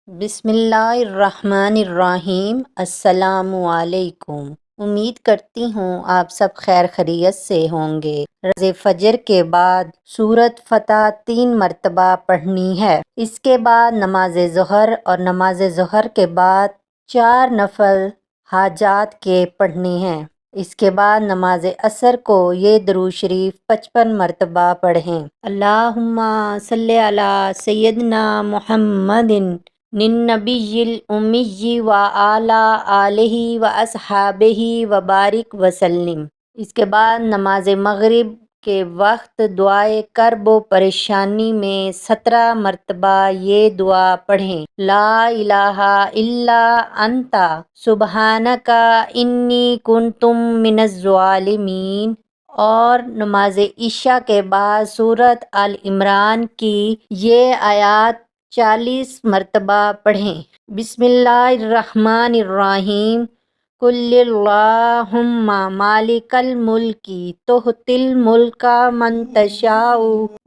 بسم اللہ الرحمن الرحیم۔ السلام علیکم۔ امید کرتی ہوں آپ سب خیر خیریت سے ہوں گے۔ رز فجر کے بعد سورۃ فتح 3 مرتبہ پڑھنی ہے۔ اس کے بعد نماز ظہر اور نماز ظہر کے بعد 4 نفل حاجات کے پڑھنے ہیں۔ اس کے بعد نماز عصر کو یہ درود شریف 55 مرتبہ پڑھیں۔ اللہم صلی علی سیدنا محمد النبی الامی وعلی آلہ واصحابہ وبارک وسلم۔ اس کے بعد نماز مغرب کے وقت دعائے کرب و پریشانی میں 17 مرتبہ یہ دعا پڑھیں۔ لا الہ الا انت سبحانک انی کنت من الظالمین۔ اور نماز عشاء کے بعد سورۃ آل عمران کی یہ آیات 40 مرتبہ پڑھیں۔ بسم اللہ الرحمن الرحیم۔ قل اللہم مالک الملک تؤتی الملک من تشاء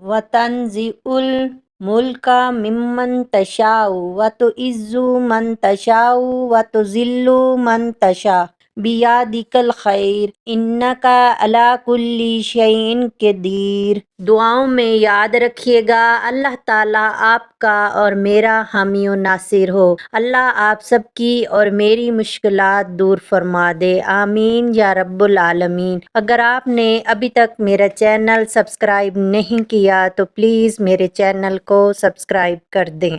وتنزع الملک ممن تشاء وتعز من تشاء وتذل من تشاء بیدک الخیر انک علی کل شیء قدیر۔ دعاؤں میں یاد رکھیے گا اللہ تعالیٰ آپ کا اور میرا حامی و ناصر ہو۔ اللہ آپ سب کی اور میری مشکلات دور فرما دے، آمین یا رب العالمین۔ اگر آپ نے ابھی تک میرا چینل سبسکرائب نہیں کیا تو پلیز میرے چینل کو سبسکرائب کر دیں۔